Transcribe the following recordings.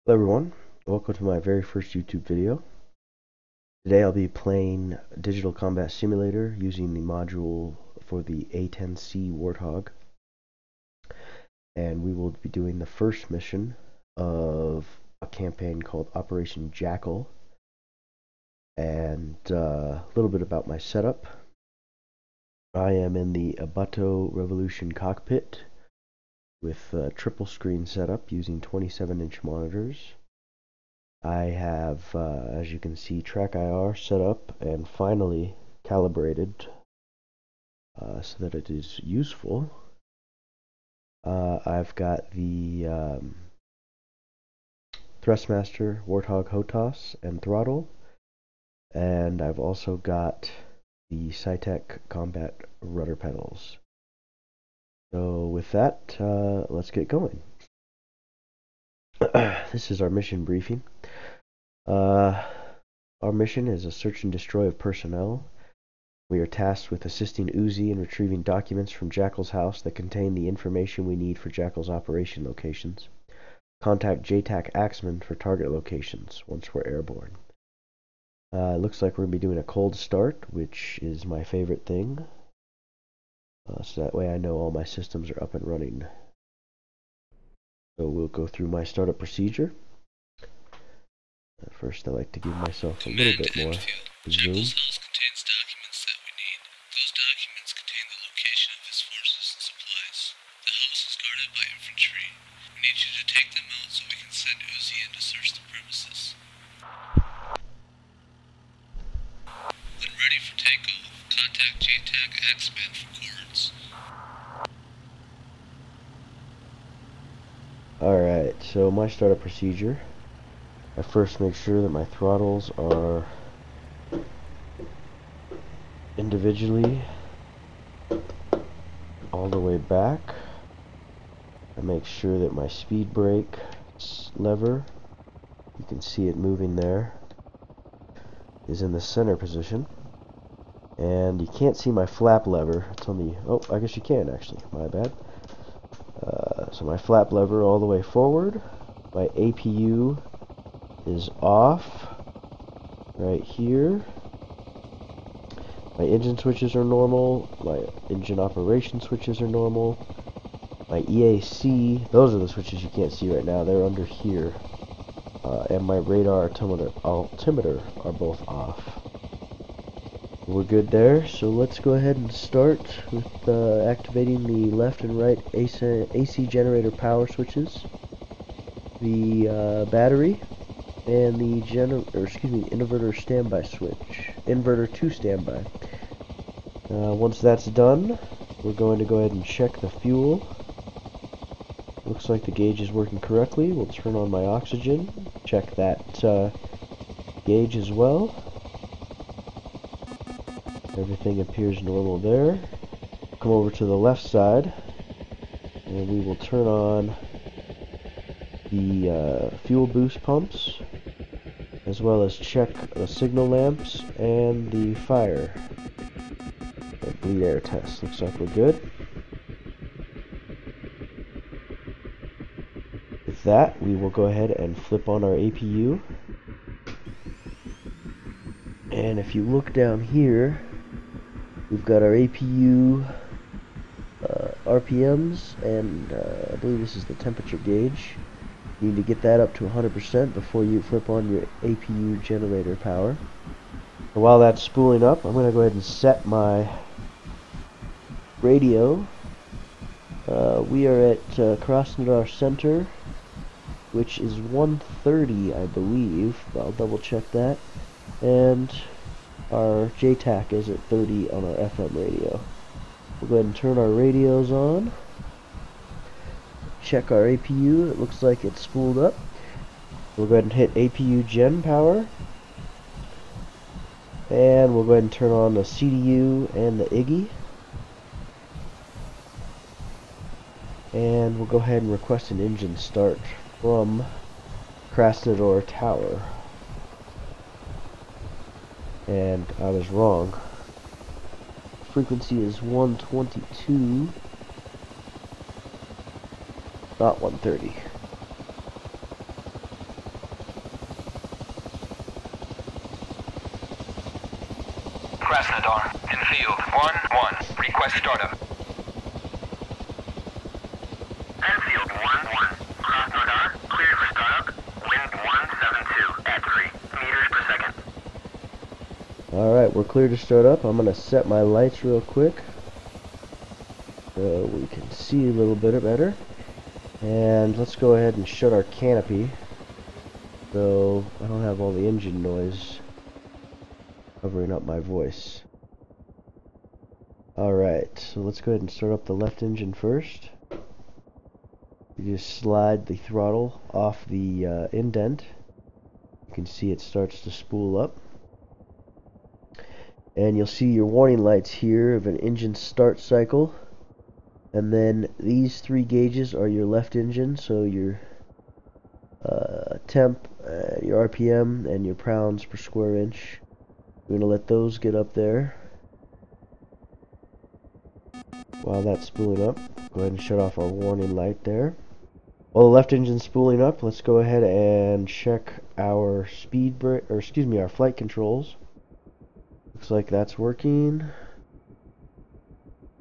Hello everyone, welcome to my very first YouTube video. Today I'll be playing Digital Combat Simulator using the module for the A10c Warthog. And we will be doing the first mission of a campaign called Operation Jackal. And a little bit about my setup. I am in the Abato Revolution cockpit with a triple screen setup using 27-inch monitors. I have, as you can see, track IR set up and finally calibrated so that it is useful. I've got the Thrustmaster Warthog HOTAS and throttle, and I've also got the Cytec Combat rudder pedals. So with that, let's get going. This is our mission briefing. Our mission is a search and destroy of personnel. We are tasked with assisting Uzi in retrieving documents from Jackal's house that contain the information we need for Jackal's operation locations. Contact JTAC Axeman for target locations once we're airborne. It looks like we're going to be doing a cold start, which is my favorite thing. So that way I know all my systems are up and running. So we'll go through my startup procedure. First, I like to give myself a little bit more zoom. Jackal's house contains documents that we need. Those documents contain the location of his forces and supplies. The house is guarded by infantry. We need you to take them out so we can send Uzi in to search the premises. When ready for takeoff, contact JTAC Axeman for coordinates. Alright, so my startup procedure. I first make sure that my throttles are individually all the way back. I make sure that my speed brake lever, you can see it moving there, is in the center position. And you can't see my flap lever. It's on the, oh, I guess you can actually, my bad. So my flap lever all the way forward. My APU is off right here. My engine switches are normal. My engine operation switches are normal. My EAC, those are the switches you can't see right now. They're under here. And my radar altimeter are both off. We're good there, so let's go ahead and start with activating the left and right AC generator power switches, the battery, and the inverter standby switch. Inverter to standby. Once that's done, we're going to go ahead and check the fuel. Looks like the gauge is working correctly. We'll turn on my oxygen. Check that gauge as well. Everything appears normal there. Come over to the left side, and we will turn on the fuel boost pumps, as well as check the signal lamps and the fire and bleed air test. Looks like we're good. With that, we will go ahead and flip on our APU. And if you look down here, we've got our APU RPMs, and I believe this is the temperature gauge. You need to get that up to 100% before you flip on your APU generator power. And while that's spooling up, I'm going to go ahead and set my radio. We are at Krasnodar Center, which is 130, I believe. I'll double check that. And our JTAC is at 30 on our FM radio. We'll go ahead and turn our radios on. Check our APU. It looks like it's spooled up. We'll go ahead and hit APU gen power. And we'll go ahead and turn on the CDU and the IGI. And we'll go ahead and request an engine start from Krasnodar Tower. And I was wrong. Frequency is 122, not 130. Krasnodar, in field 1-1. Request startup. Enfield 1-1. Krasnodar, cleared for startup. Wind 172 at 3 meters per second. Alright, we're clear to start up. I'm going to set my lights real quick so we can see a little bit better. And let's go ahead and shut our canopy so I don't have all the engine noise covering up my voice. Alright, so let's go ahead and start up the left engine first. You just slide the throttle off the indent. You can see it starts to spool up. And you'll see your warning lights here of an engine start cycle. And then these three gauges are your left engine, so your temp, your RPM, and your pounds per square inch. We're going to let those get up there. While that's spooling up, go ahead and shut off our warning light there. While the left engine's spooling up, let's go ahead and check our speed brake, or excuse me, our flight controls. Looks like that's working.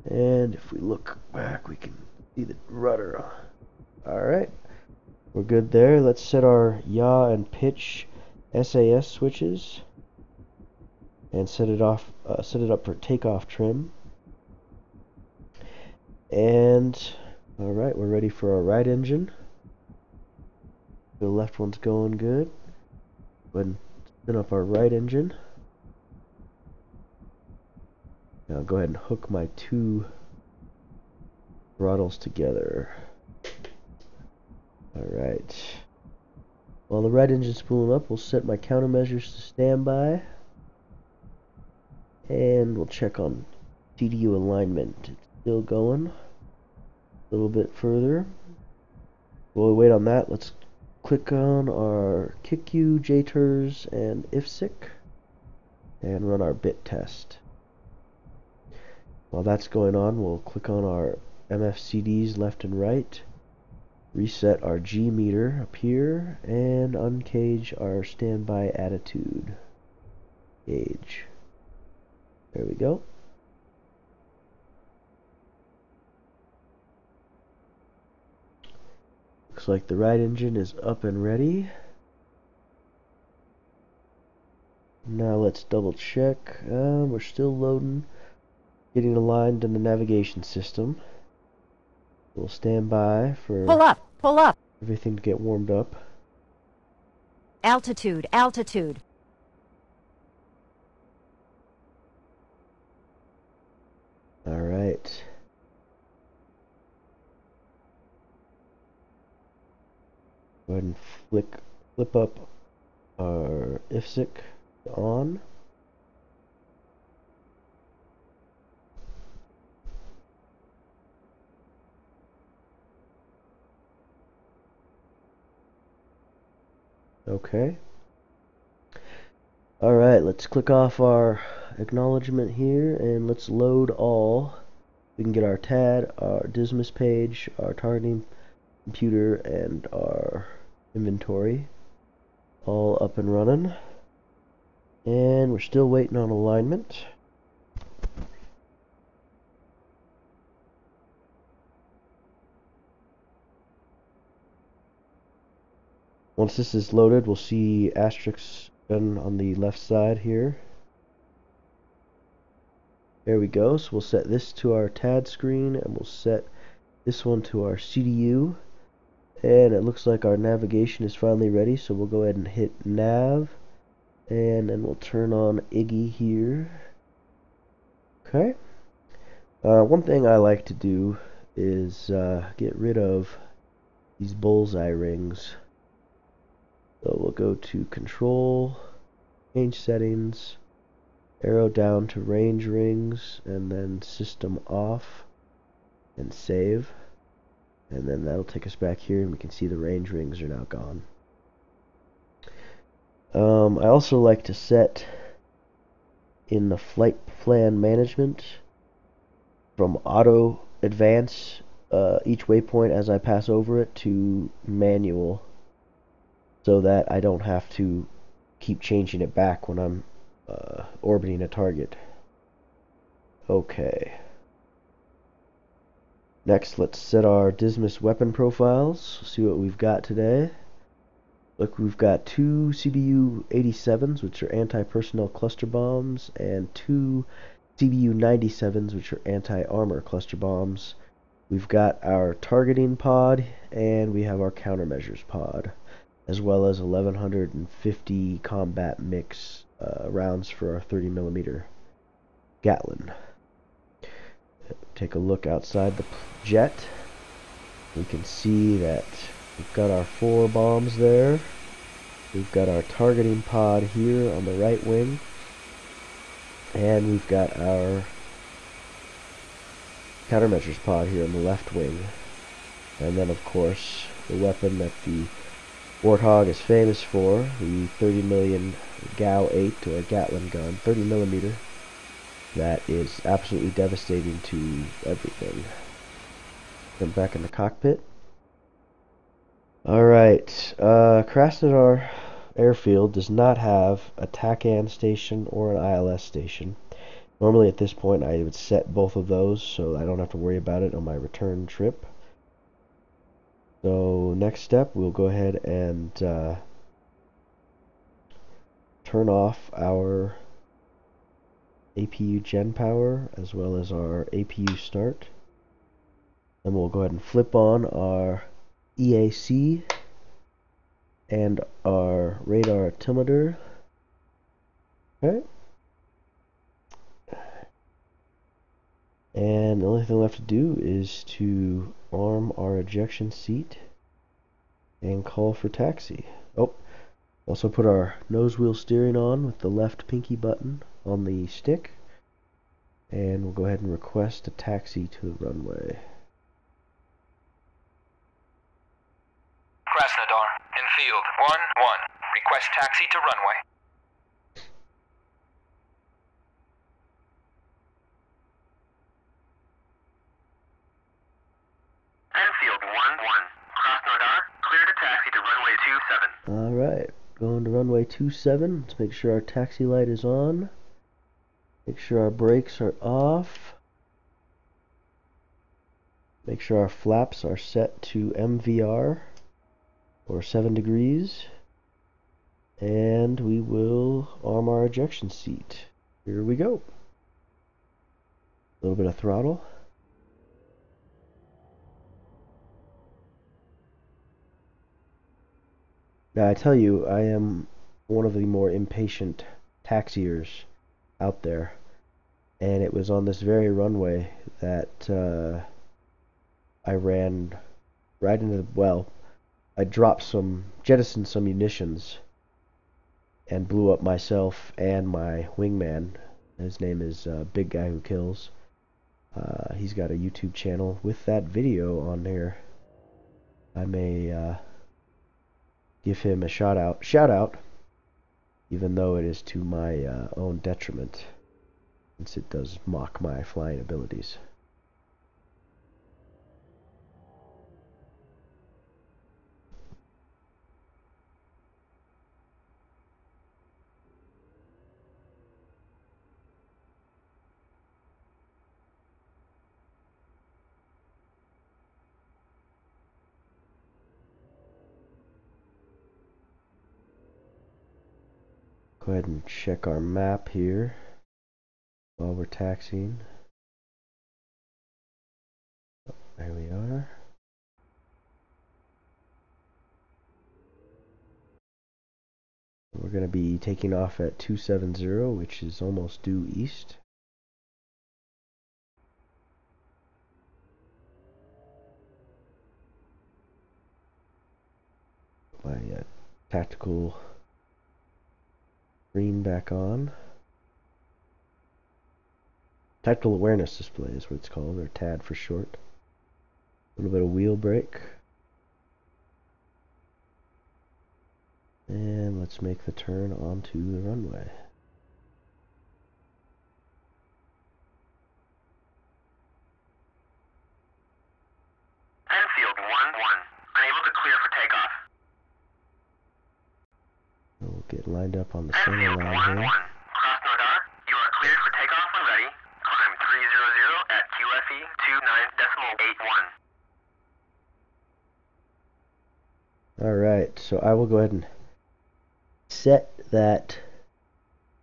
And if we look back, we can see the rudder. Alright, we're good there. Let's set our yaw and pitch SAS switches and set it up for takeoff trim. And alright, we're ready for our right engine. The left one's going good. Go ahead and spin up our right engine. Now go ahead and hook my two throttles together. Alright. While the right engine's spooling up, we'll set my countermeasures to standby. And we'll check on CDU alignment. It's still going. A little bit further. While we wait on that, let's click on our KICU, JTERS, and IFSIC and run our bit test. While that's going on, we'll click on our MFCDs left and right, reset our G meter up here, and uncage our standby attitude gauge. There we go. Looks like the right engine is up and ready. Now let's double check. We're still loading. Getting aligned in the navigation system. We'll stand by for pull up, everything to get warmed up. altitude, altitude. Alright. Go ahead and flip up our IFSIC on. Okay. Alright, let's click off our acknowledgement here and let's load all. We can get our TAD, our Dismas page, our targeting computer, and our inventory all up and running. And we're still waiting on alignment. Once this is loaded, we'll see asterisks on the left side here. There we go. So we'll set this to our TAD screen, and we'll set this one to our CDU. And it looks like our navigation is finally ready, so we'll go ahead and hit nav, and then we'll turn on Iggy here. Okay. One thing I like to do is get rid of these bullseye rings. So we'll go to Control, Change Settings, arrow down to Range Rings, and then System Off, and Save. And then that'll take us back here, and we can see the range rings are now gone. I also like to set in the flight plan management from auto advance each waypoint as I pass over it to manual, so that I don't have to keep changing it back when I'm orbiting a target. Okay. Next, let's set our Dismas weapon profiles. See what we've got today. Look, we've got two CBU 87s, which are anti-personnel cluster bombs, and two CBU 97s, which are anti-armor cluster bombs. We've got our targeting pod, and we have our countermeasures pod, as well as 1150 combat mix rounds for our 30mm Gatlin. Take a look outside the jet. We can see that we've got our 4 bombs there. We've got our targeting pod here on the right wing. And we've got our countermeasures pod here on the left wing. And then, of course, the weapon that the Warthog is famous for, the 30mm GAU-8, or Gatling gun, 30mm. That is absolutely devastating to everything. Come back in the cockpit. Alright, Krasnodar airfield does not have a TACAN station or an ILS station. Normally at this point I would set both of those so I don't have to worry about it on my return trip. So next step, we'll go ahead and turn off our APU gen power as well as our APU start. Then we'll go ahead and flip on our EAC and our radar altimeter. Okay. And the only thing left to do is to arm our ejection seat and call for taxi. Oh, also put our nose wheel steering on with the left pinky button on the stick. And we'll go ahead and request a taxi to the runway. Krasnodar, in field 1-1. Request taxi to runway. Enfield 1-1. Krasnodar, clear to taxi to runway 27. Alright, going to runway 27. Let's make sure our taxi light is on. Make sure our brakes are off. Make sure our flaps are set to MVR, or 7 degrees. And we will arm our ejection seat. Here we go. A little bit of throttle. Now I tell you, I am one of the more impatient taxiers out there. And it was on this very runway that I ran right into the, well, I jettisoned some munitions and blew up myself and my wingman. His name is Big Guy Who Kills. He's got a YouTube channel with that video on there. I may give him a shout out, even though it is to my own detriment, since it does mock my flying abilities. Go ahead and check our map here while we're taxiing. There we are. We're going to be taking off at 270, which is almost due east. My tactical screen back on. Tactical awareness display is what it's called, or TAD for short. A little bit of wheel brake. And let's make the turn onto the runway. Enfield 1-1. Unable to clear for takeoff. We'll get lined up on the center Enfield line 1-1. here. Krasnodar, you are cleared for takeoff when ready. Climb Bravo 8-1. Alright, so I will go ahead and set that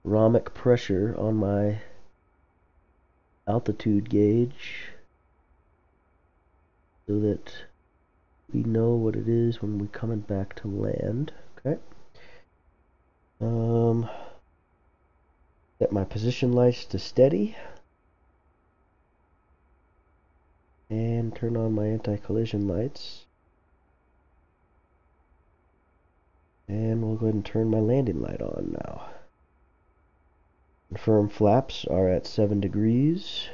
rhomic pressure on my altitude gauge so that we know what it is when we're coming back to land. Okay. Set my position lights to steady and turn on my anti-collision lights, and we'll go ahead and turn my landing light on now. Confirm flaps are at 7 degrees.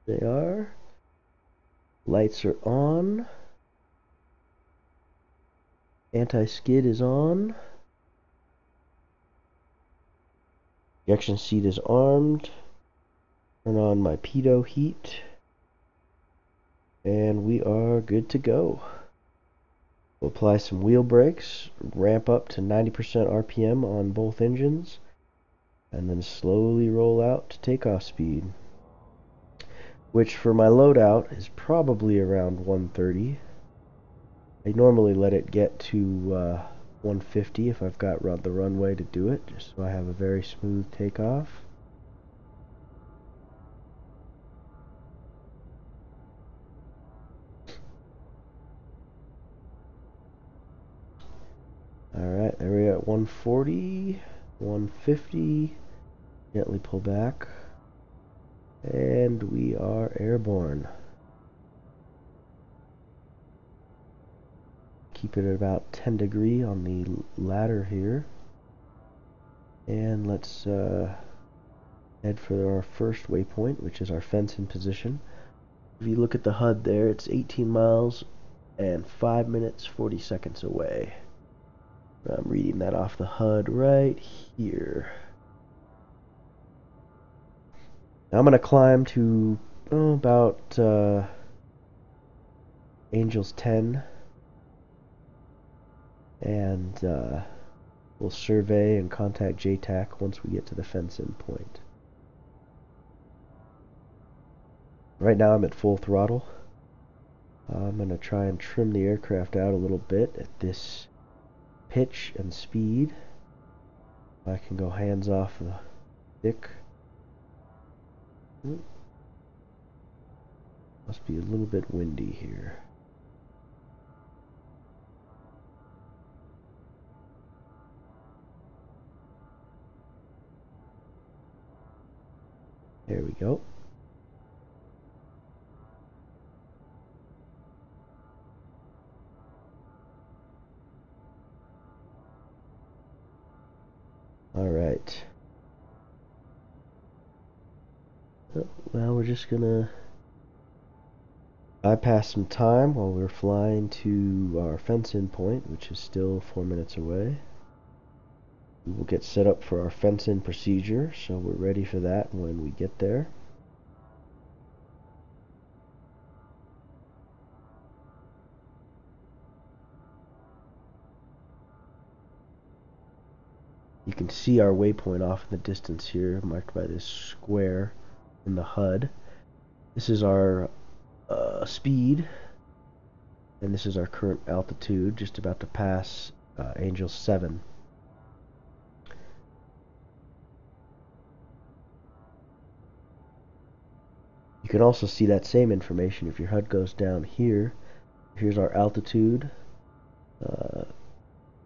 They are. Lights are on. Anti-skid is on. Ejection seat is armed. Turn on my pitot heat. And we are good to go. We'll apply some wheel brakes, ramp up to 90% RPM on both engines, and then slowly roll out to takeoff speed, which for my loadout is probably around 130. I normally let it get to 150 if I've got the runway to do it, just so I have a very smooth takeoff. Alright, there we are at 140, 150, gently pull back, and we are airborne. Keep it at about 10 degrees on the ladder here, and let's head for our first waypoint, which is our fence in position. If you look at the HUD there, it's 18 miles and 5 minutes 40 seconds away. I'm reading that off the HUD right here. Now I'm going to climb to about Angels 10, and we'll survey and contact JTAC once we get to the fence-in point. Right now I'm at full throttle. I'm going to try and trim the aircraft out a little bit at this pitch and speed. I can go hands off the stick. Must be a little bit windy here. There we go. All right. Well, we're just gonna bypass some time while we're flying to our fence-in point, which is still 4 minutes away. We will get set up for our fence-in procedure, so we're ready for that when we get there. You can see our waypoint off in the distance here, marked by this square in the HUD. This is our speed, and this is our current altitude, just about to pass Angel 7. You can also see that same information if your HUD goes down here. Here's our altitude,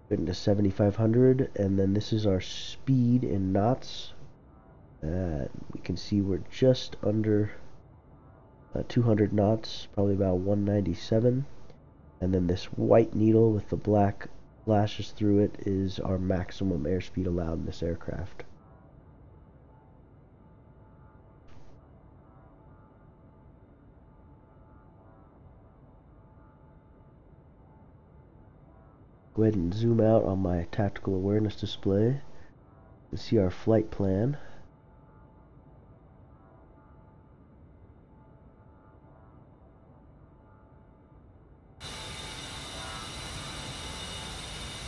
into 7,500, and then this is our speed in knots. We can see we're just under 200 knots, probably about 197, and then this white needle with the black flashes through it is our maximum airspeed allowed in this aircraft. Go ahead and zoom out on my tactical awareness display to see our flight plan.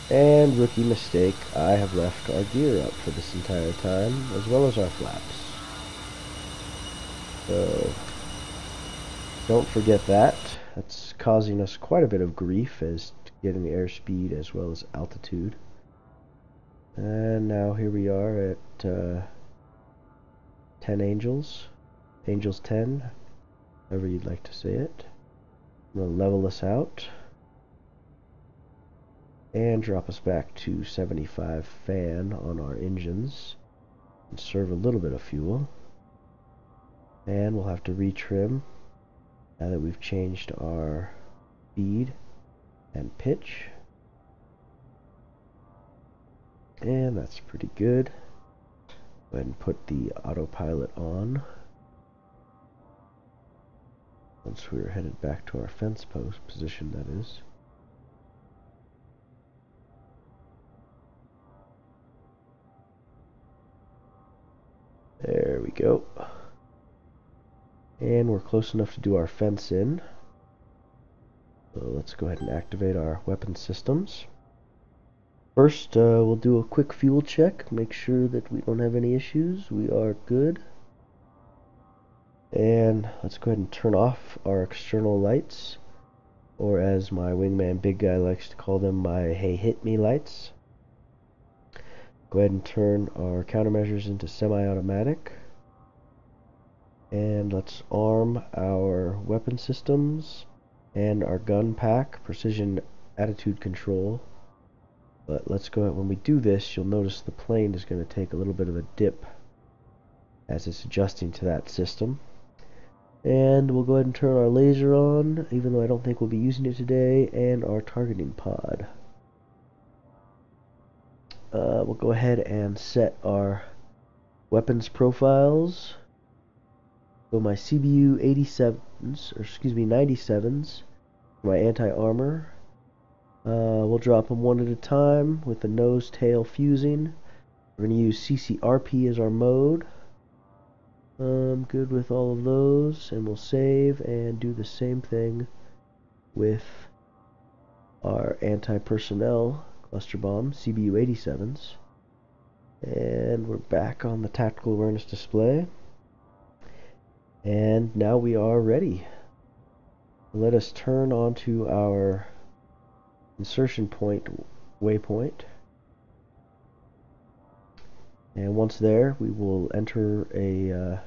And rookie mistake, I have left our gear up for this entire time, as well as our flaps. So Don't forget that. That's causing us quite a bit of grief as getting the airspeed as well as altitude. And now here we are at 10 angels. Angels 10, however you'd like to say it. I'm going to level this out and drop us back to 75 fan on our engines. Conserve a little bit of fuel. And we'll have to retrim now that we've changed our speed and pitch. And that's pretty good. Go ahead and put the autopilot on. Once we're headed back to our fence post position, that is. There we go. And we're close enough to do our fence in. So let's go ahead and activate our weapon systems. First, we'll do a quick fuel check, make sure that we don't have any issues. We are good. And let's go ahead and turn off our external lights, or as my wingman big guy likes to call them, my hey hit me lights. Go ahead and turn our countermeasures into semi-automatic. And let's arm our weapon systems and our gun pack, precision attitude control. But let's go ahead, when we do this, you'll notice the plane is going to take a little bit of a dip as it's adjusting to that system. And we'll go ahead and turn our laser on, even though I don't think we'll be using it today, and our targeting pod. We'll go ahead and set our weapons profiles. So my CBU 87s, or excuse me, 97s, my anti-armor. We'll drop them one at a time with the nose tail fusing. We're going to use CCRP as our mode. I'm good with all of those, and we'll save and do the same thing with our anti-personnel cluster bomb, CBU 87s. And we're back on the tactical awareness display. And now we are ready. Let us turn onto our insertion point waypoint. And once there, we will enter a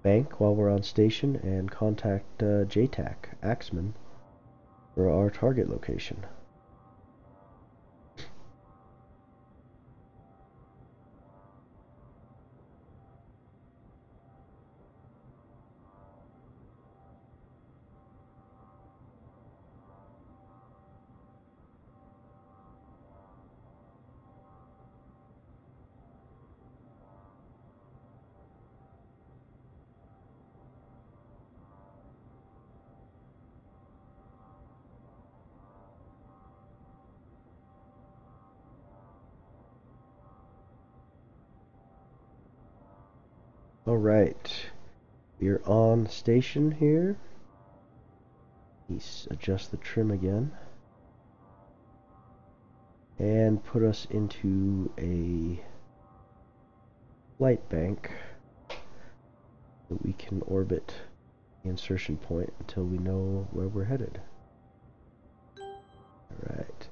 bank while we're on station and contact JTAC, Axeman, for our target location. Alright, we're on station here. Let's adjust the trim again. And put us into a flight bank so we can orbit the insertion point until we know where we're headed. Alright,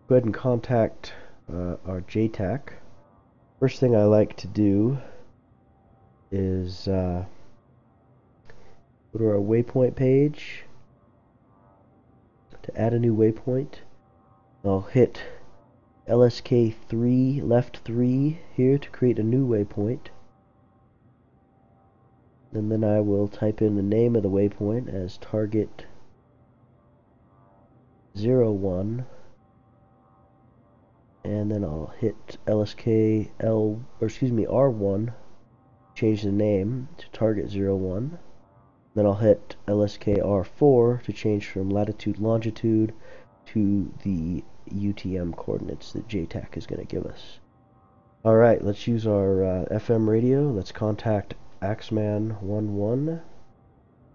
go ahead and contact our JTAC. First thing I like to do is go to our waypoint page. To add a new waypoint, I'll hit LSK 3 left 3 here to create a new waypoint. And then I will type in the name of the waypoint as target 01. And then I'll hit LSK R1, change the name to target 01. Then I'll hit LSK R4 to change from latitude longitude to the UTM coordinates that JTAC is going to give us. Alright, let's use our FM radio. Let's contact Axeman 11.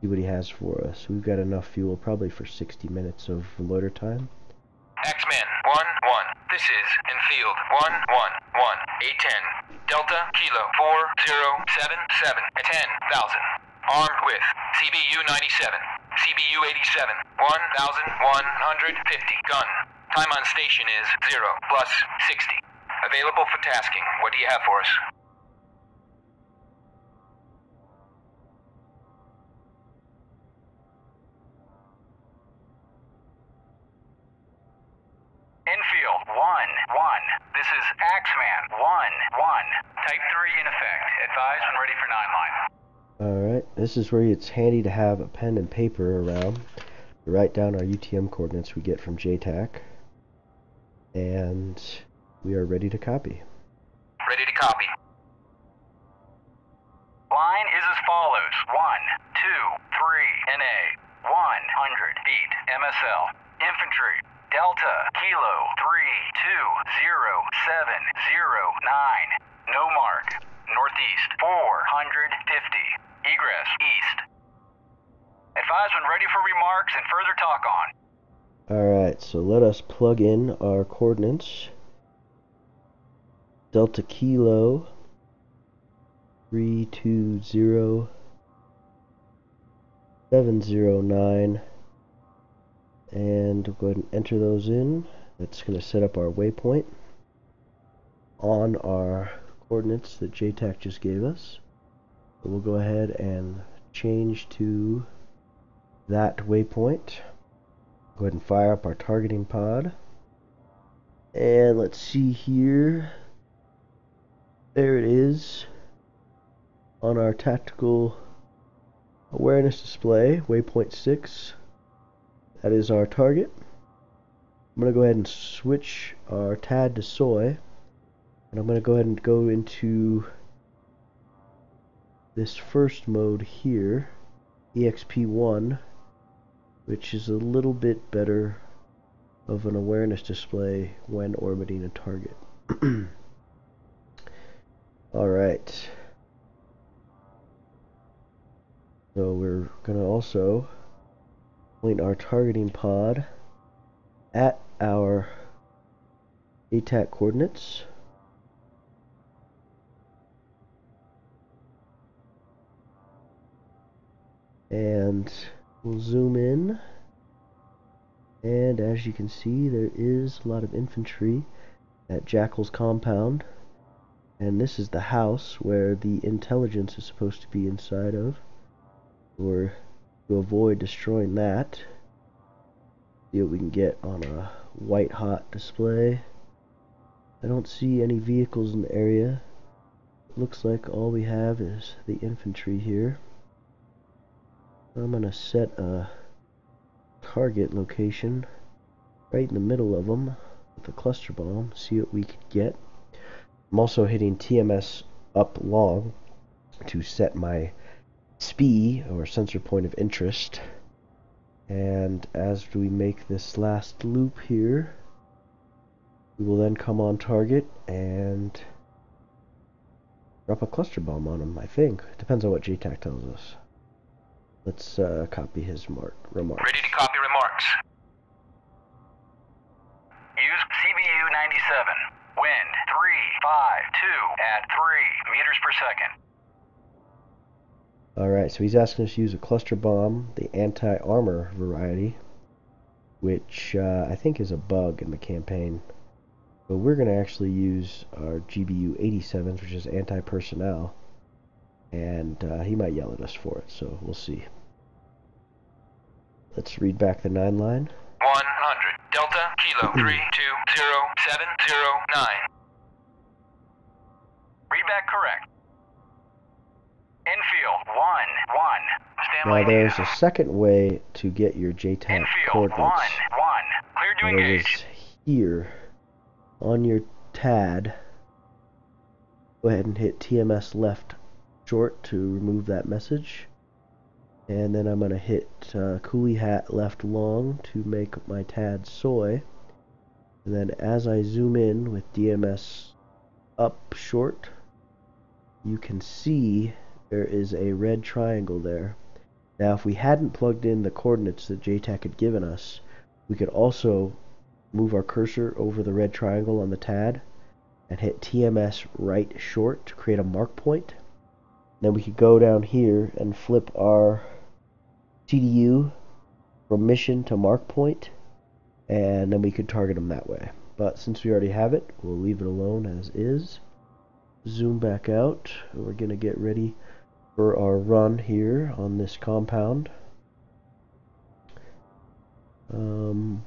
See what he has for us. We've got enough fuel probably for 60 minutes of loiter time. Axeman 11, this is Enfield 111, A10, Delta Kilo 4077 at 10,000, armed with CBU 97. CBU 87. 1,150. Gun. Time on station is 0 plus 60. Available for tasking. What do you have for us? Infield 1-1. This is Axeman 1-1. Type 3 in effect. Advise when ready for 9 line. Alright, this is where it's handy to have a pen and paper around to write down our UTM coordinates we get from JTAC. And we are ready to copy. Ready to copy. Line is as follows. 1, 2, 3, NA. 100 feet. MSL. Infantry. Delta. Kilo. 3207009. No mark. Northeast. 450. Egress. East. Advise when ready for remarks and further talk on. Alright, so let us plug in our coordinates. Delta Kilo 3207009, and we'll go ahead and enter those in. That's going to set up our waypoint on our coordinates that JTAC just gave us. So we'll go ahead and change to that waypoint. Go ahead and fire up our targeting pod. And let's see here. There it is on our tactical awareness display, waypoint 6. That is our target. I'm going to go ahead and switch our TAD to soy. And I'm going to go ahead and go into this first mode here, EXP1, which is a little bit better of an awareness display when orbiting a target. Alright. So we're going to also point our targeting pod at our ATAC coordinates. And we'll zoom in, and as you can see, there is a lot of infantry at Jackal's compound, and this is the house where the intelligence is supposed to be inside of, or to avoid destroying that. See what we can get on a white hot display. I don't see any vehicles in the area. It looks like all we have is the infantry here. I'm going to set a target location right in the middle of them with a cluster bomb, see what we could get. I'm also hitting TMS up long to set my SPI, or sensor point of interest. And as we make this last loop here, we will then come on target and drop a cluster bomb on them, I think. Depends on what JTAC tells us. Let's copy his remarks. Ready to copy remarks. Use CBU 97. Wind 352 at 3 meters per second. Alright, so he's asking us to use a cluster bomb, the anti-armor variety, which I think is a bug in the campaign. But we're going to actually use our GBU 87s, which is anti-personnel. And he might yell at us for it, so we'll see. Let's read back the 9 line. 100 Delta Kilo 3207009. Read back correct. Infield 1-1. Now there's a second way to get your JTAC Infield coordinates. 1-1. Clear to And it engage. is here on your TAD. Go ahead and hit TMS left short to remove that message. And then I'm going to hit Coolie Hat left long to make my TAD soy. And then as I zoom in with DMS up short, you can see there is a red triangle there. Now if we hadn't plugged in the coordinates that JTAC had given us, we could also move our cursor over the red triangle on the TAD and hit TMS right short to create a mark point. Then we could go down here and flip our CDU from mission to mark point, and then we could target them that way. But since we already have it, we'll leave it alone as is. Zoom back out. We're going to get ready for our run here on this compound. And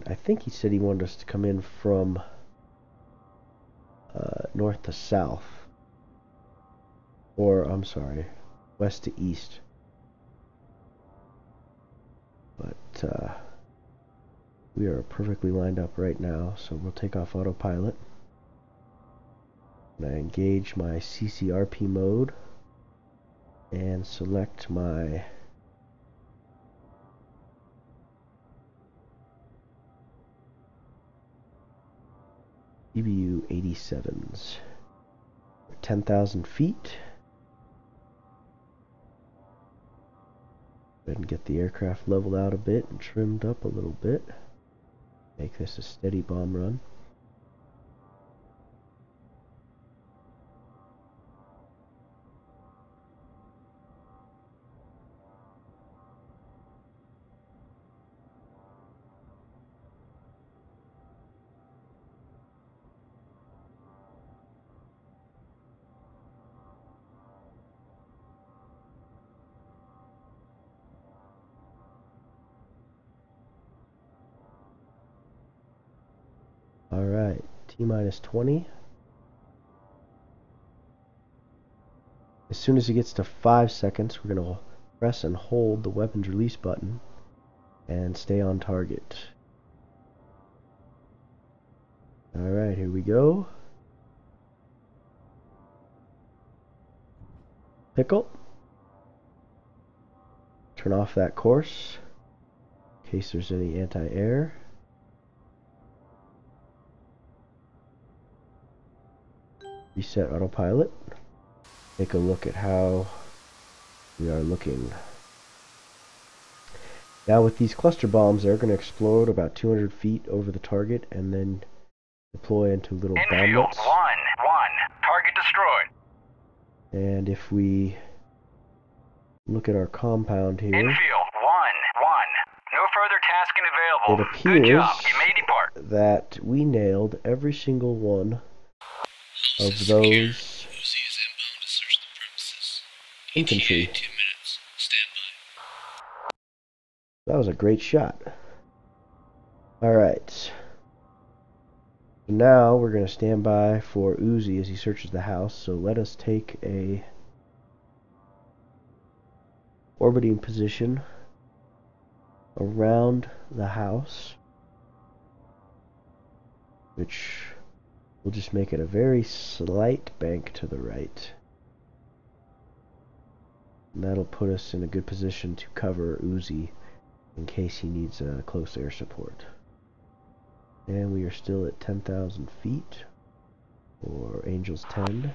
I think he said he wanted us to come in from north to south. Or, I'm sorry, west to east. But we are perfectly lined up right now, so we'll take off autopilot. And I engage my CCRP mode and select my EBU 87s. 10,000 feet. Go ahead and get the aircraft leveled out a bit and trimmed up a little bit. Make this a steady bomb run. Alright, T-minus 20. As soon as it gets to 5 seconds, we're going to press and hold the weapons release button and stay on target. Alright, here we go. Pickle. Turn off that course in case there's any anti-air. Reset autopilot. Take a look at how we are looking. Now with these cluster bombs, they're going to explode about 200 feet over the target and then deploy into little bomblets. 1-1. Target destroyed. And if we look at our compound here, Infield 1-1. No further tasking available. it appears Good job. You may depart. that we nailed every single one of House is those secure. Uzi is inbound to search the premises. infantry. ETA 2 minutes. Stand by. That was a great shot. Alright. Now we're going to stand by for Uzi as he searches the house. So let us take a orbiting position around the house, which will just make it a very slight bank to the right. And that'll put us in a good position to cover Uzi in case he needs close air support. And we are still at 10,000 feet, or Angels 10.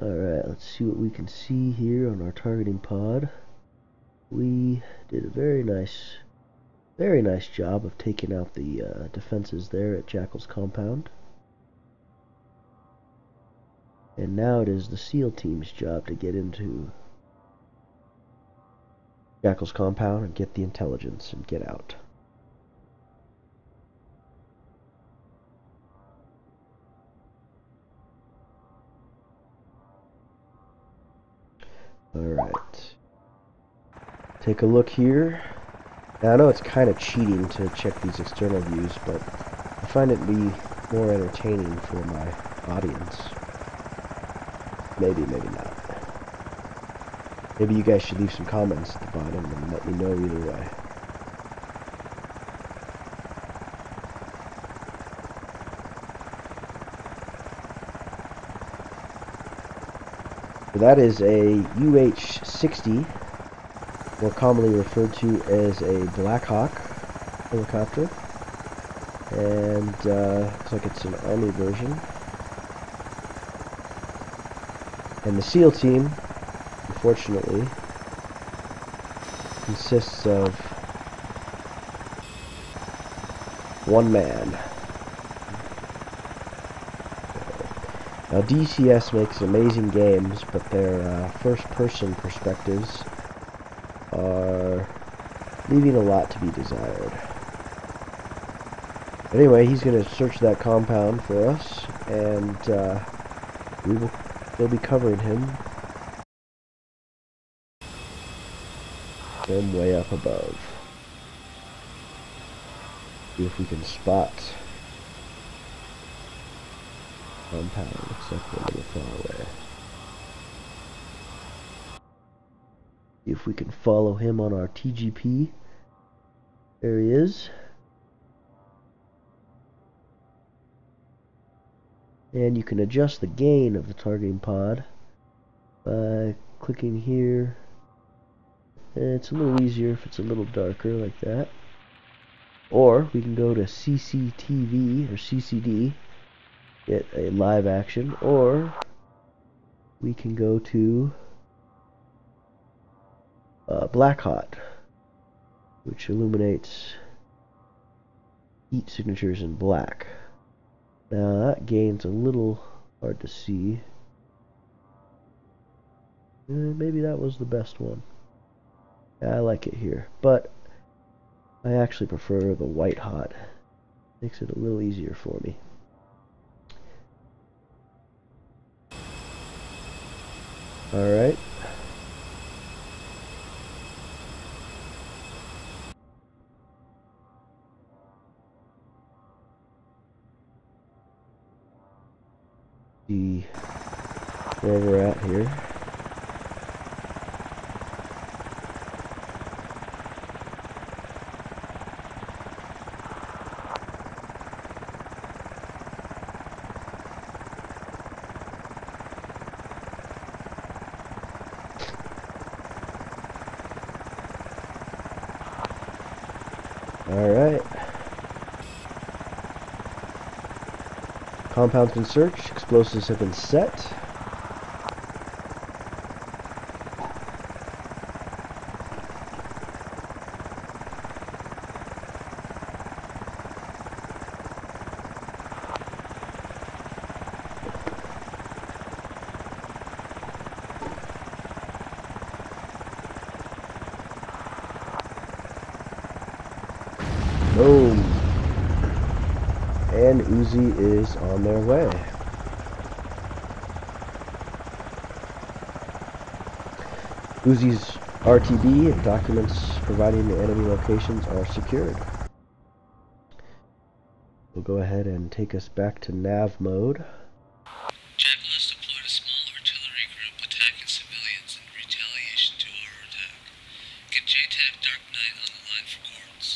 Alright, let's see what we can see here on our targeting pod. We did a very nice job of taking out the defenses there at Jackal's compound. And now it is the SEAL team's job to get into Jackal's compound and get the intelligence and get out. Alright. Take a look here. Now I know it's kind of cheating to check these external views, but I find it to be more entertaining for my audience. Maybe, maybe not. Maybe you guys should leave some comments at the bottom and let me know either way. So that is a UH-60, more commonly referred to as a Black Hawk helicopter. And looks like it's an Army version. And the SEAL team, unfortunately, consists of one man. Now DCS makes amazing games, but their first-person perspectives are leaving a lot to be desired. Anyway, he's going to search that compound for us, and we'll be covering him from way up above. See if we can spot compound. Looks like we're a little far away. See if we can follow him on our TGP. There he is. And you can adjust the gain of the targeting pod by clicking here. And it's a little easier if it's a little darker like that. Or we can go to CCTV or CCD, get a live action, or we can go to Black Hot, which illuminates heat signatures in black. Now that gain's a little hard to see. Maybe that was the best one. Yeah, I like it here, but I actually prefer the white hot. Makes it a little easier for me. Alright. See where we're at here. Alright. Compound's been searched. Explosives have been set. Boom. And Uzi is on their way. Uzi's RTB and documents providing the enemy locations are secured. We'll go ahead and take us back to nav mode. Jackal has deployed a small artillery group attacking civilians in retaliation to our attack. Get JTAC Dark Knight on the line for courts.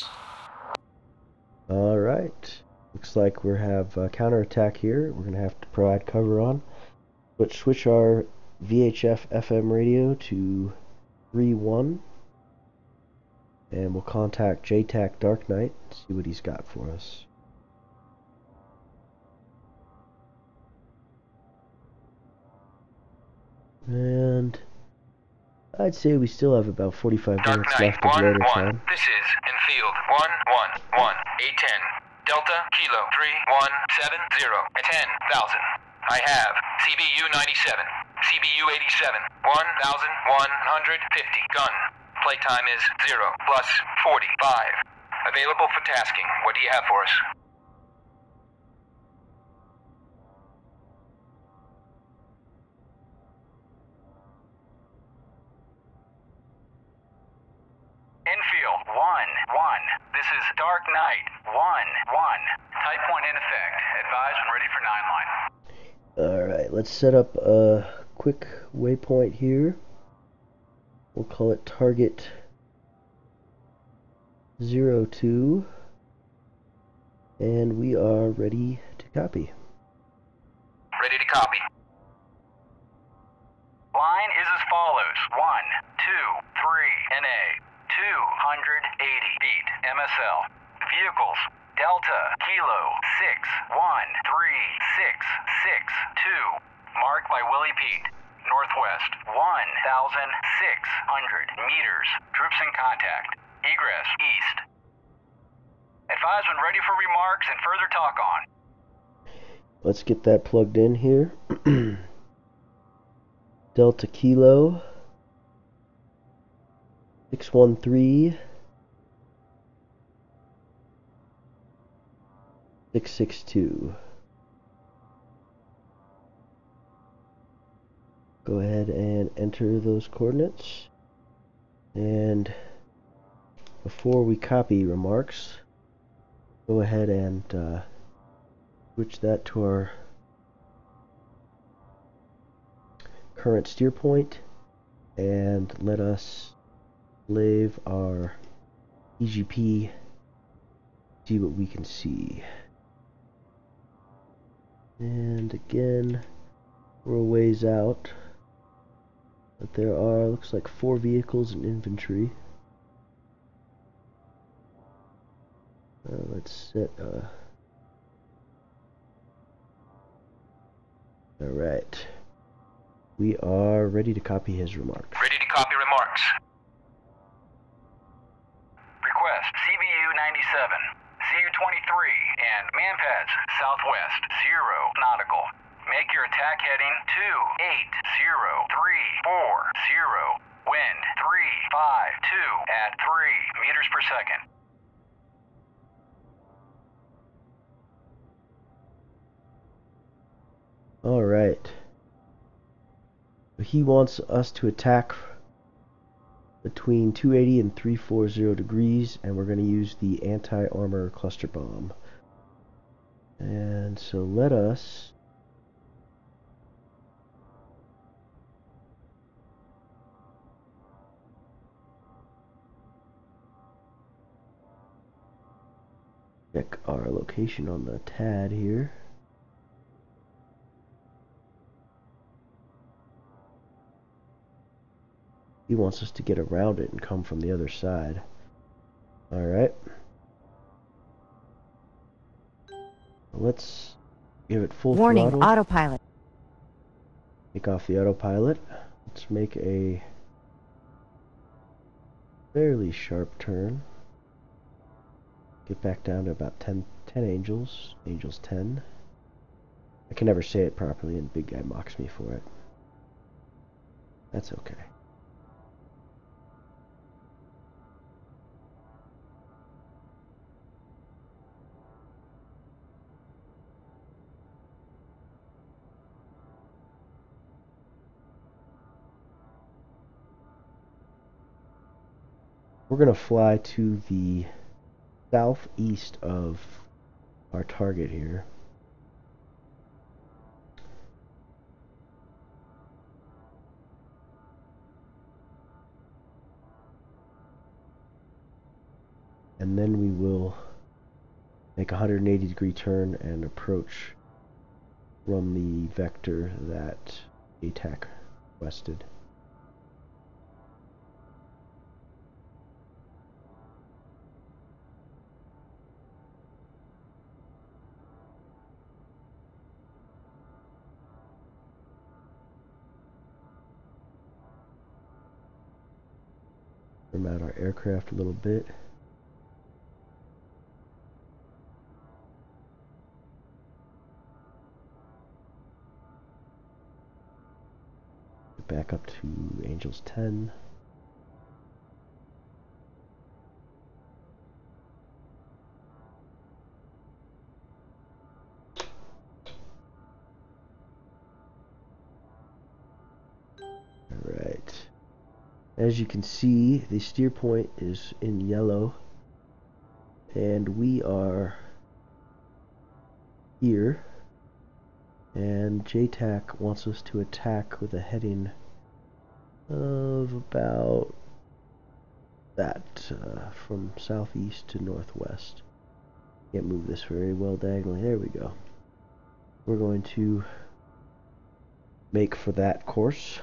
Alright. Looks like we have a counterattack here. We're going to have to provide cover on. But switch our VHF FM radio to 3-1. And we'll contact JTAC Dark Knight, see what he's got for us. And I'd say we still have about 45 Dark minutes Knight, left of loader 1-1. time. This is in field 111 A10 Delta Kilo 3170 at 10,000. I have CBU 97, CBU 87, 1,150 gun. Playtime is 0 plus 45. Available for tasking. What do you have for us? Infield 1-1. This is Dark Knight 1-1. Type point in effect. Advise when ready for 9 line. Alright, let's set up a quick waypoint here. We'll call it target 02. And we are ready to copy. Ready to copy. Line is as follows. 1, 2, 3, NA. 280 feet. MSL. Vehicles. Delta Kilo 6136662. Marked by Willie Pete. Northwest 1,600 meters. Troops in contact. Egress east. Advise when ready for remarks and further talk on. Let's get that plugged in here. Delta Kilo 613 662. Go ahead and enter those coordinates. And before we copy remarks, go ahead and switch that to our current steer point, and let us lave our EGP, see what we can see. And again, we're a ways out, but there are, looks like 4 vehicles in infantry. Let's set alright. We are ready to copy his remarks. Ready to copy remarks. Request CBU 97, CU 23, and manpads southwest 0 nautical. Make your attack heading 28034. Wind 352 at 3 meters per second. Alright. He wants us to attack between 280 and 340 degrees, and we're going to use the anti-armor cluster bomb. And so let us check our location on the TAD here. He wants us to get around it and come from the other side. Alright. Let's give it full Warning, throttle. autopilot. Take off the autopilot. Let's make a fairly sharp turn. Get back down to about 10 angels. Angels 10. I can never say it properly and big guy mocks me for it. That's okay. We're going to fly to the southeast of our target here. And then we will make a 180-degree turn and approach from the vector that ATAC requested. Trim out our aircraft a little bit. Get back up to Angels 10. Alright. As you can see, the steer point is in yellow, and we are here, and JTAC wants us to attack with a heading of about that, from southeast to northwest. Can't move this very well diagonally. There we go. We're going to make for that course.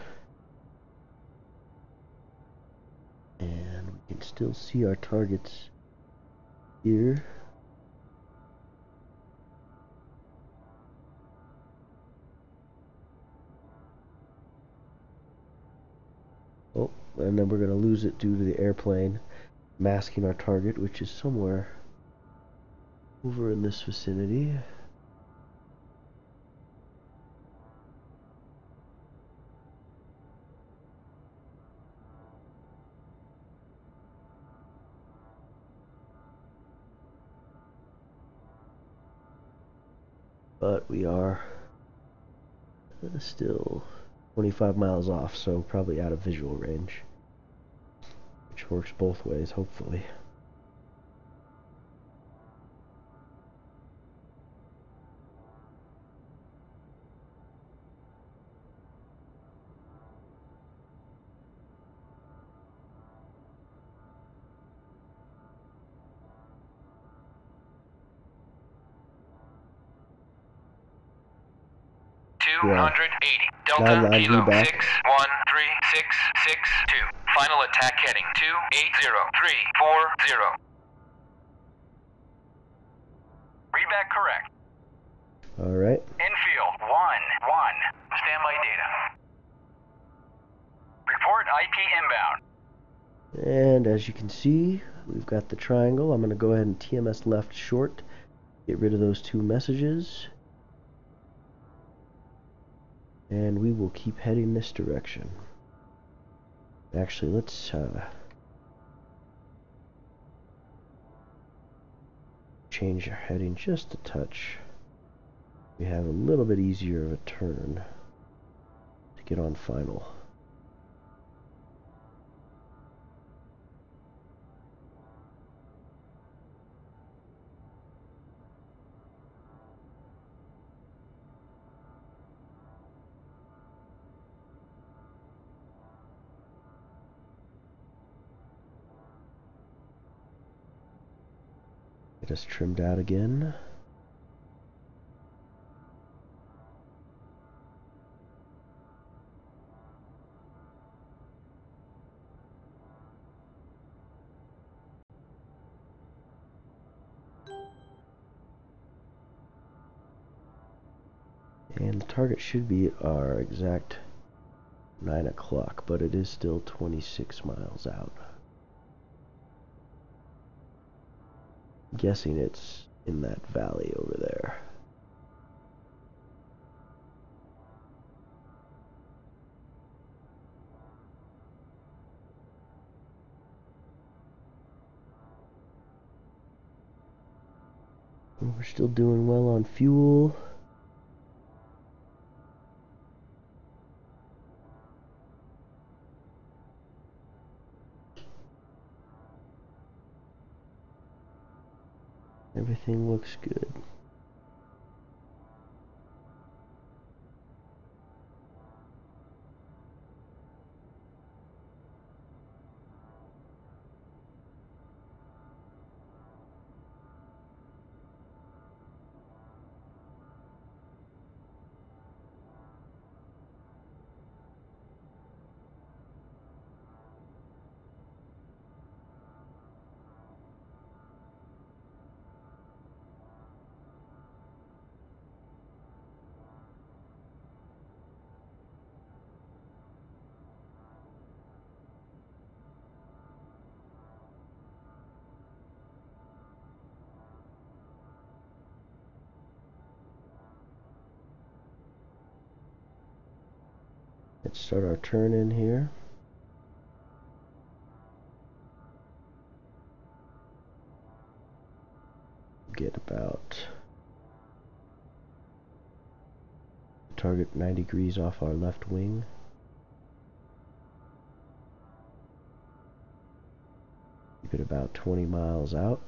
And we can still see our targets here. Oh, and then we're going to lose it due to the airplane masking our target, which is somewhere over in this vicinity. But we are still 25 miles off, so probably out of visual range, which works both ways, hopefully. Yeah. 280. Delta 9 lines, Kilo me back. 61362. Final attack heading 280340. Read back correct. Alright. Infield 1-1. Standby data. Report IP inbound. And as you can see, we've got the triangle. I'm going to go ahead and TMS left short, get rid of those 2 messages, and we will keep heading this direction. Actually, let's change our heading just a touch. We have a little bit easier of a turn to get on final. Get us trimmed out again. And the target should be our exact 9 o'clock, but it is still 26 miles out. I'm guessing it's in that valley over there. We're still doing well on fuel. Everything looks good. Let's start our turn in here. Get about target 90 degrees off our left wing. Keep it about 20 miles out.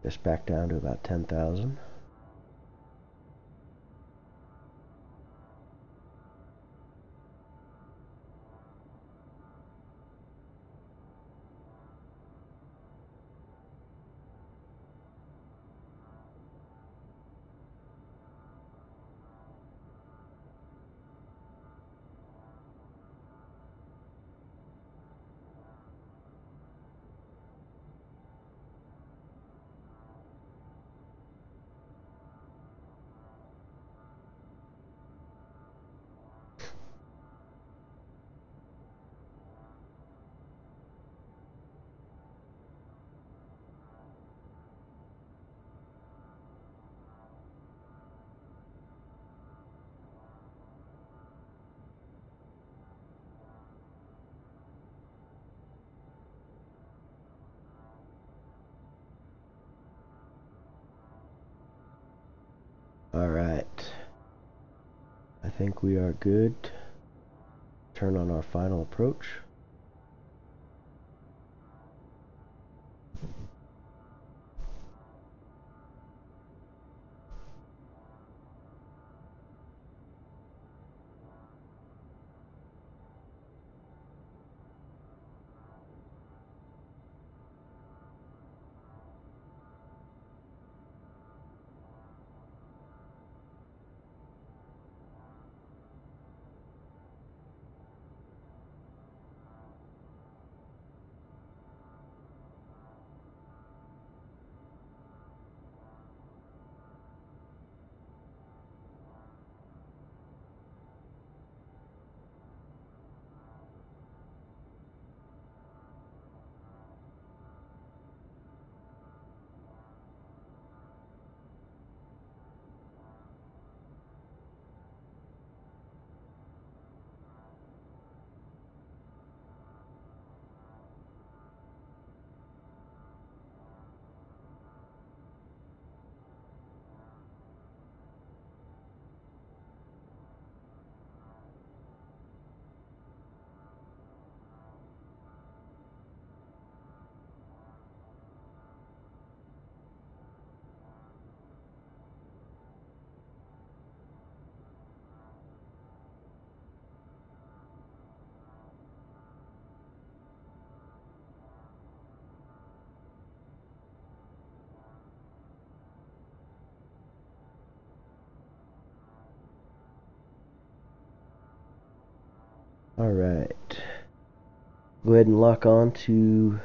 Just back down to about 10,000. Alright. I think we are good. Turn on our final approach. Alright. Go ahead and lock on to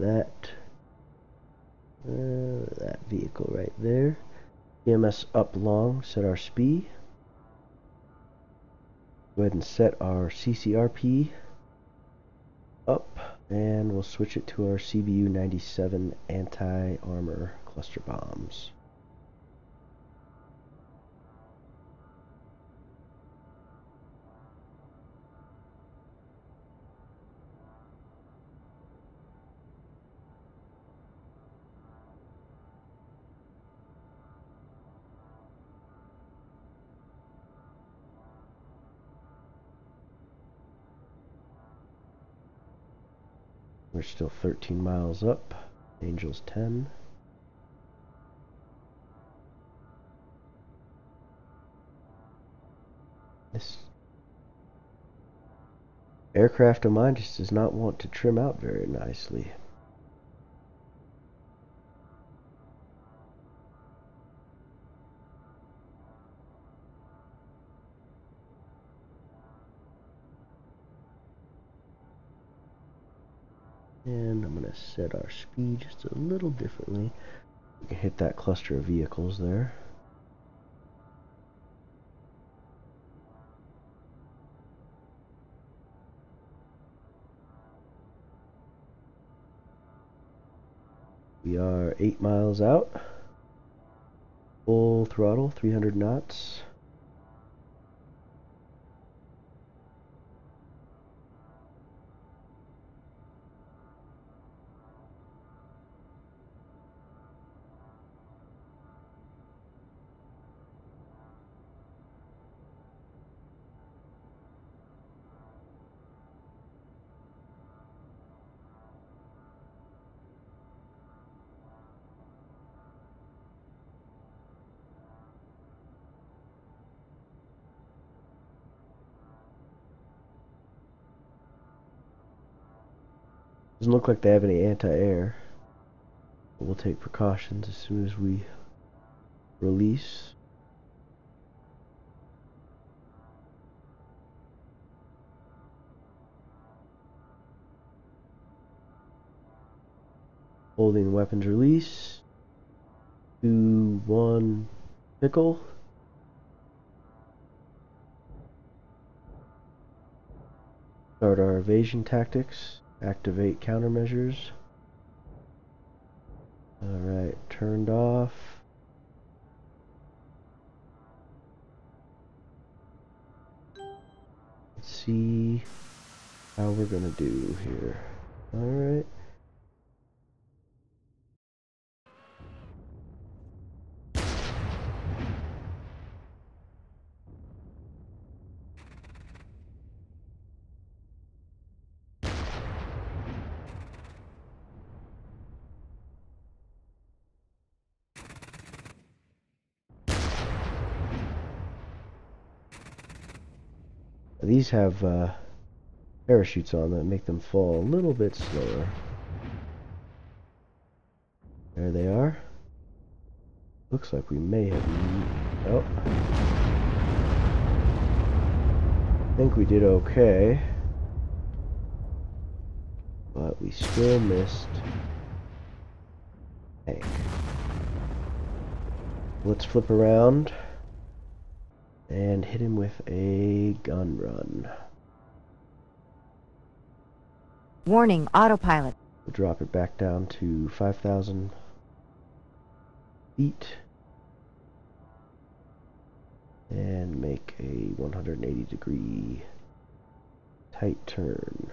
that vehicle right there. EMS up long, set our speed. Go ahead and set our CCRP up, and we'll switch it to our CBU 97 anti-armor cluster bombs. We're still 13 miles up. Angels 10. This aircraft of mine just does not want to trim out very nicely. And I'm going to set our speed just a little differently. We can hit that cluster of vehicles there. We are 8 miles out. Full throttle, 300 knots. Doesn't look like they have any anti-air. We'll take precautions as soon as we release. Holding weapons release. 2, 1, pickle. Start our evasion tactics. Activate countermeasures. Alright, turned off. Let's see how we're gonna do here. Alright. these have parachutes on that make them fall a little bit slower. There they are. Looks like we may have... Oh. I think we did okay. But we still missed tank. Let's flip around and hit him with a gun run. Warning, autopilot. We'll drop it back down to 5,000 feet and make a 180-degree tight turn.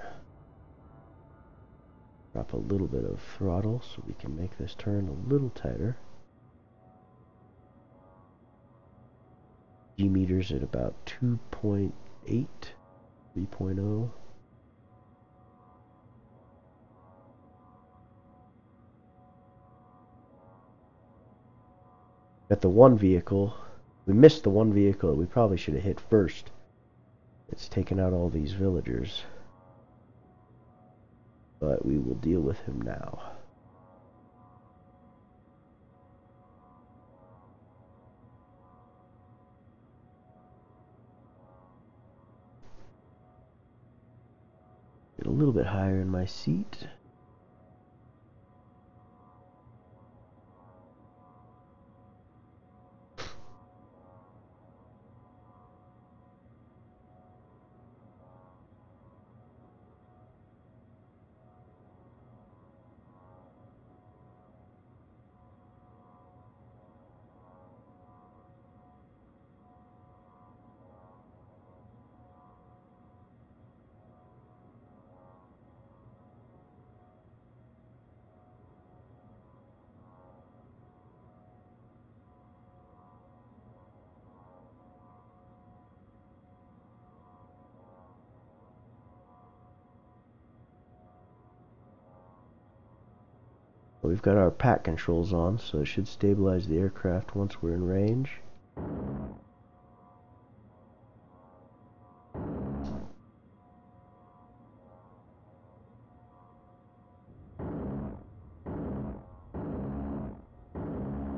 Drop a little bit of throttle so we can make this turn a little tighter. G meters at about 2.8, 3.0. Got the one vehicle. We missed the one vehicle that we probably should have hit first. It's taken out all these villagers. But we will deal with him now. Get a little bit higher in my seat. We've got our pack controls on, so it should stabilize the aircraft once we're in range.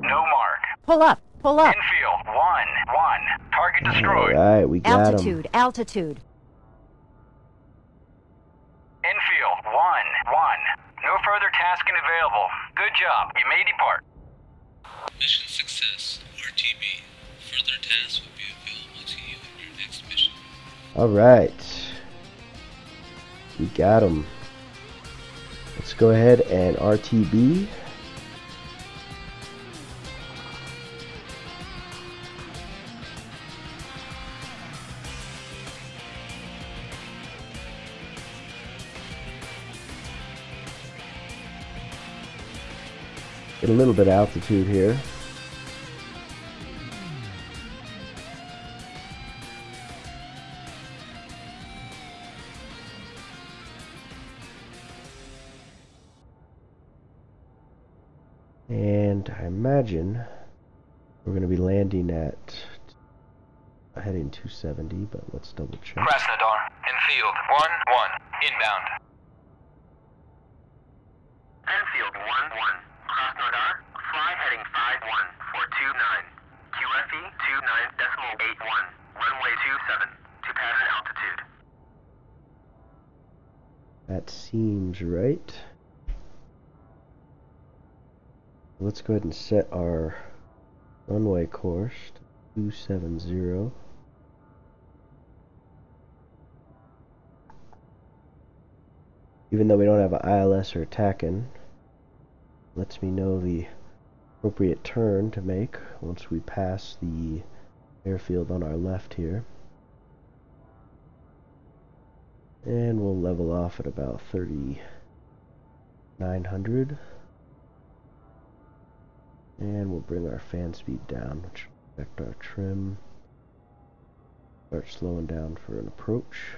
No mark. Pull up, pull up. Infield, 1-1. Target destroyed. Alright, we got him. Altitude, altitude. Infield, 1-1. No further tasking available. Good job. You may depart. Mission success. RTB. Further tasks will be available to you in your next mission. Alright. We got him. Let's go ahead and RTB. Get a little bit of altitude here. And I imagine we're going to be landing at heading 270, but let's double check. Krasnodar, Enfield, 1-1, inbound. Enfield 1-1. Krasnodar, fly heading 51-429. QFE 29.81. Runway 27 to pattern altitude. That seems right. Let's go ahead and set our runway course to 270. Even though we don't have an ILS or TACAN, lets me know the appropriate turn to make once we pass the airfield on our left here. And we'll level off at about 3,900. And we'll bring our fan speed down, which will affect our trim. Start slowing down for an approach.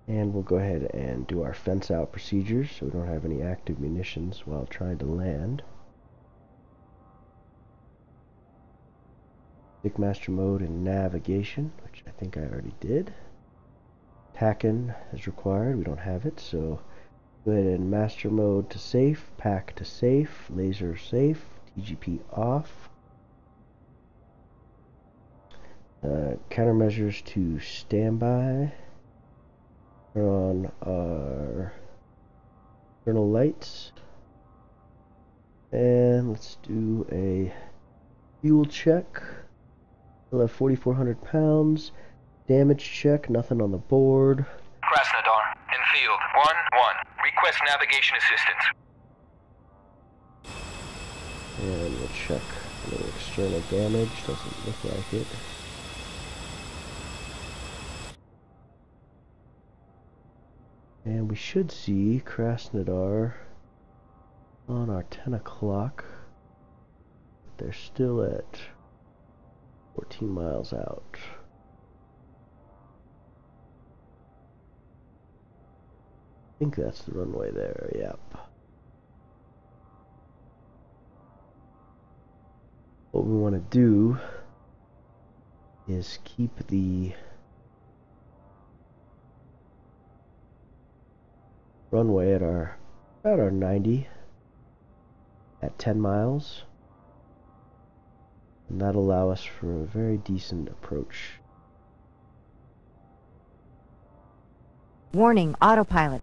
And we'll go ahead and do our fence out procedures so we don't have any active munitions while trying to land. Stickmaster mode and navigation, which I think I already did. Tacken is required, we don't have it, so go ahead and master mode to safe, pack to safe, laser safe, TGP off. Countermeasures to standby. Turn on our internal lights. And let's do a fuel check. We'll have 4,400 pounds. Damage check, nothing on the board. Krasnodar, in field 1-1. Request navigation assistance. And we'll check any external damage. Doesn't look like it. And we should see Krasnodar on our 10 o'clock. They're still at 14 miles out. I think that's the runway there, yep. What we want to do is keep the runway at about our 90 at 10 miles. And that'll allow us for a very decent approach. Warning, autopilot.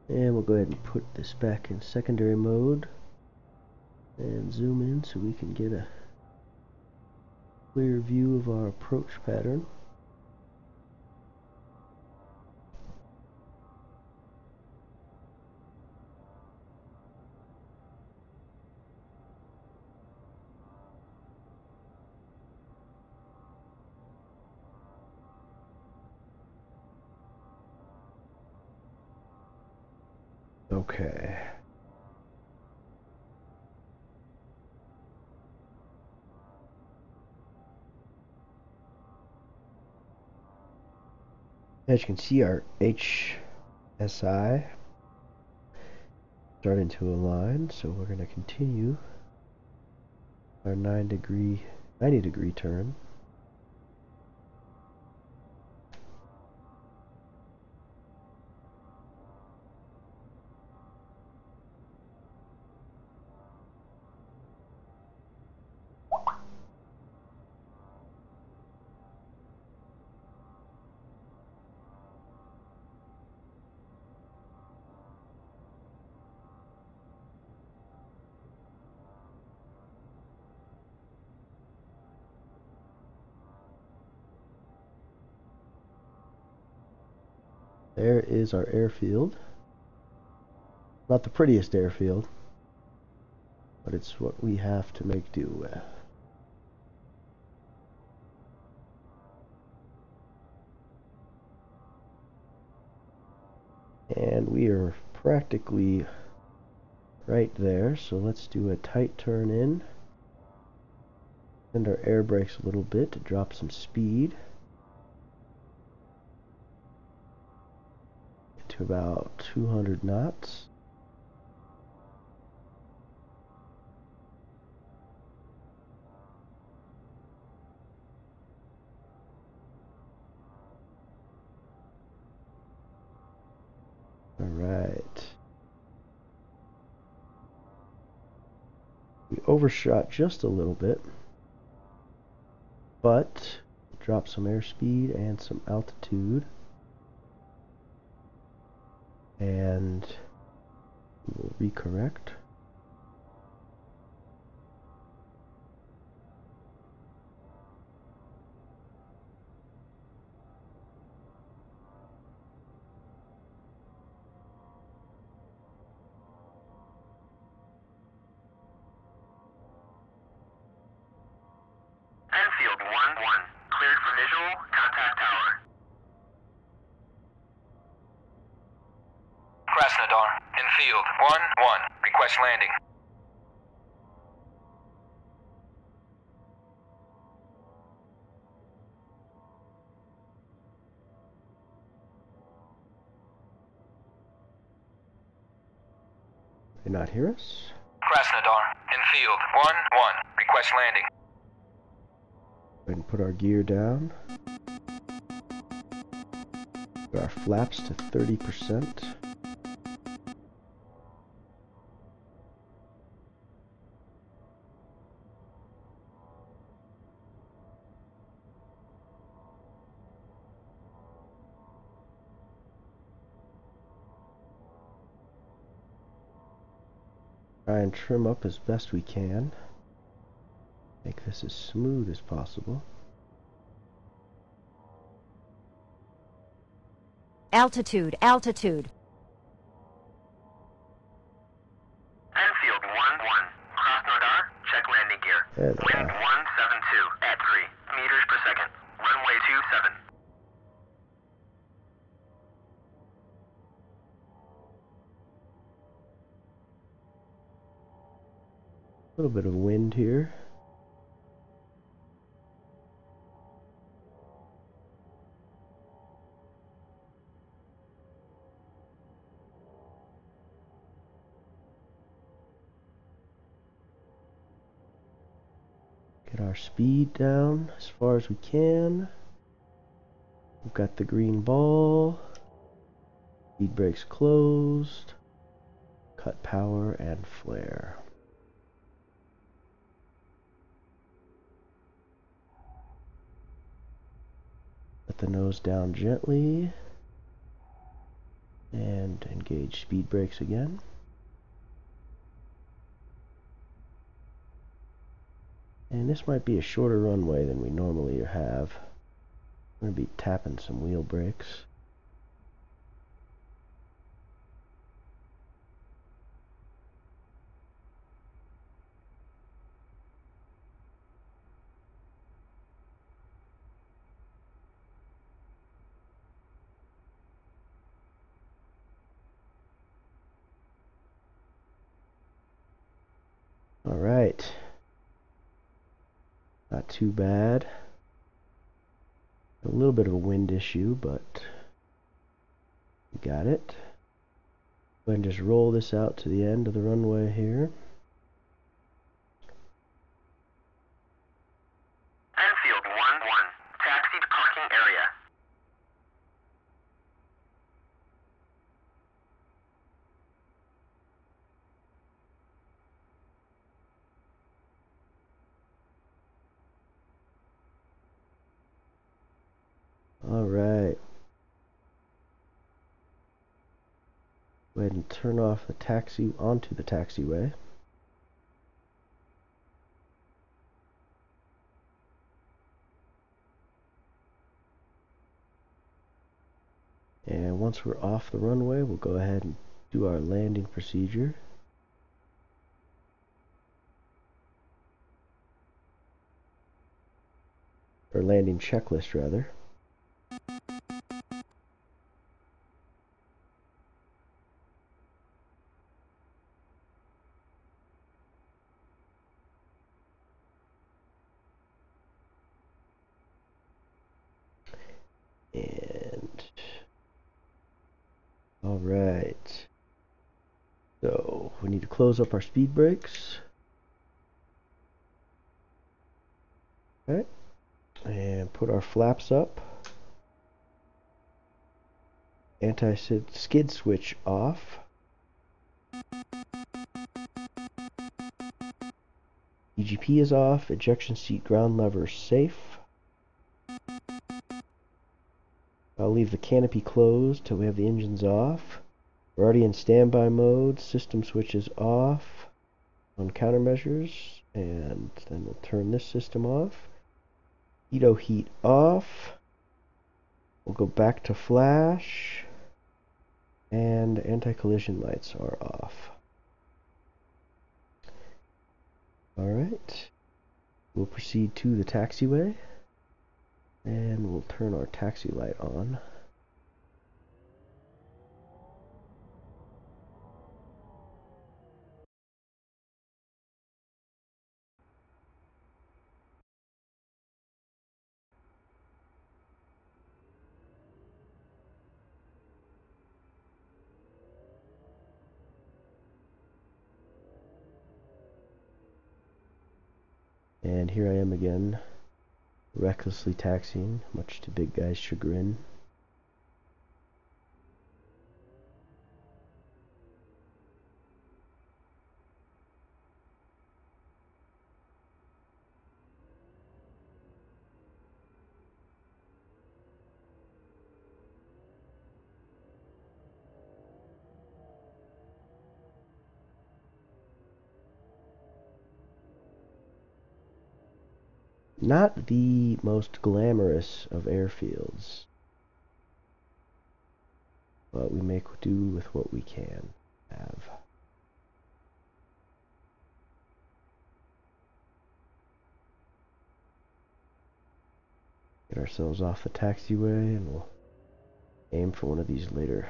And we'll go ahead and put this back in secondary mode and zoom in so we can get a clear view of our approach pattern. Okay. As you can see, our HSI starting to align, so we're going to continue our 90 degree turn. There is our airfield. Not the prettiest airfield, but it's what we have to make do with. And we are practically right there, so let's do a tight turn in. Send our air brakes a little bit to drop some speed. To about 200 knots. All right. We overshot just a little bit, but dropped some airspeed and some altitude. and we'll recorrect. Enfield 1-1, cleared for visual, contact tower. Krasnodar, infield 1-1, request landing. They not hear us? Krasnodar, infield 1-1, request landing. Go ahead and put our gear down. Put our flaps to 30%. Try and trim up as best we can. Make this as smooth as possible. Altitude, altitude. Enfield 1-1, Krasnodar, check landing gear. There they Wind are. 172 at 3 meters per second. Runway 27. A little bit of wind here. Get our speed down as far as we can. We've got the green ball. Speed brakes closed. Cut power and flare. Let the nose down gently. And engage speed brakes again. And this might be a shorter runway than we normally have. I'm going to be tapping some wheel brakes. All right. Not too bad. A little bit of a wind issue, but we got it. Go ahead and just roll this out to the end of the runway here. Enfield 1-1, taxi to parking area. All right. Go ahead and turn off the taxi onto the taxiway. And once we're off the runway, we'll go ahead and do our landing procedure. Or landing checklist, rather. And all right, so we need to close up our speed brakes. Okay, and put our flaps up. Anti-skid switch off. EGP is off. Ejection seat ground lever safe. I'll leave the canopy closed till we have the engines off. We're already in standby mode. System switches off on countermeasures, and then we'll turn this system off. Heat off. We'll go back to flash, and anti-collision lights are off. Alright, we'll proceed to the taxiway, and we'll turn our taxi light on. And here I am again, recklessly taxiing, much to big guy's chagrin. Not the most glamorous of airfields, but we make do with what we can have. Get ourselves off the taxiway, and we'll aim for one of these later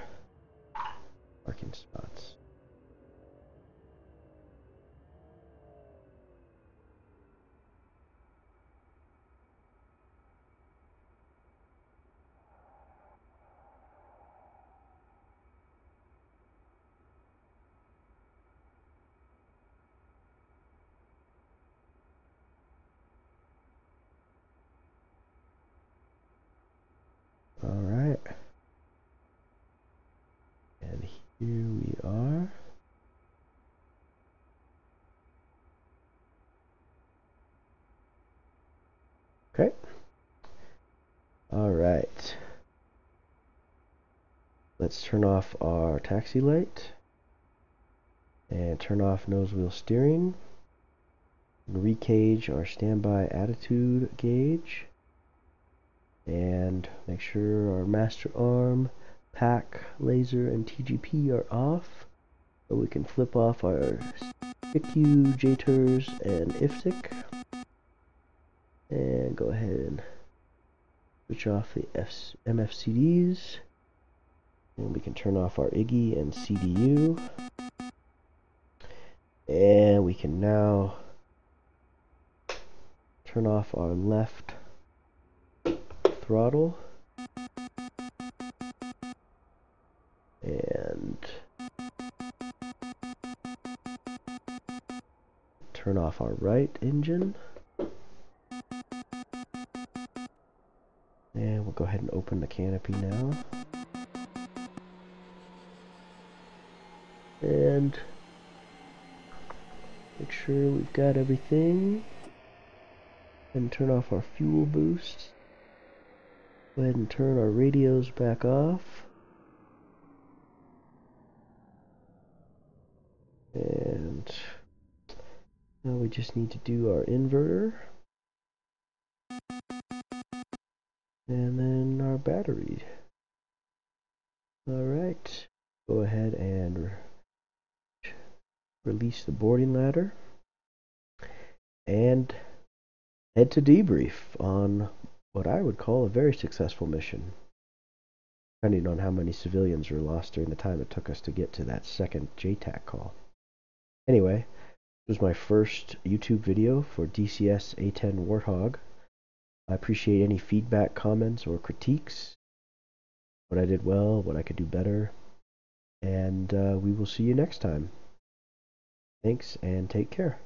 parking spots. Alright, and here we are. Okay, alright, let's turn off our taxi light and turn off nose wheel steering, and recage our standby attitude gauge, and make sure our master arm, pack, laser, and TGP are off, so we can flip off our PICU, JTERS, and IFTIC, and go ahead and switch off the MFCDs, and we can turn off our IGI and CDU, and we can now turn off our left throttle and turn off our right engine, and we'll go ahead and open the canopy now, and make sure we've got everything, and turn off our fuel boost. Go ahead and turn our radios back off, and now we just need to do our inverter, and then our battery. Alright, go ahead and release the boarding ladder and head to debrief on what I would call a very successful mission, depending on how many civilians were lost during the time it took us to get to that second JTAC call. Anyway, this was my first YouTube video for DCS A10 Warthog. I appreciate any feedback, comments, or critiques, what I did well, what I could do better, and we will see you next time. Thanks, and take care.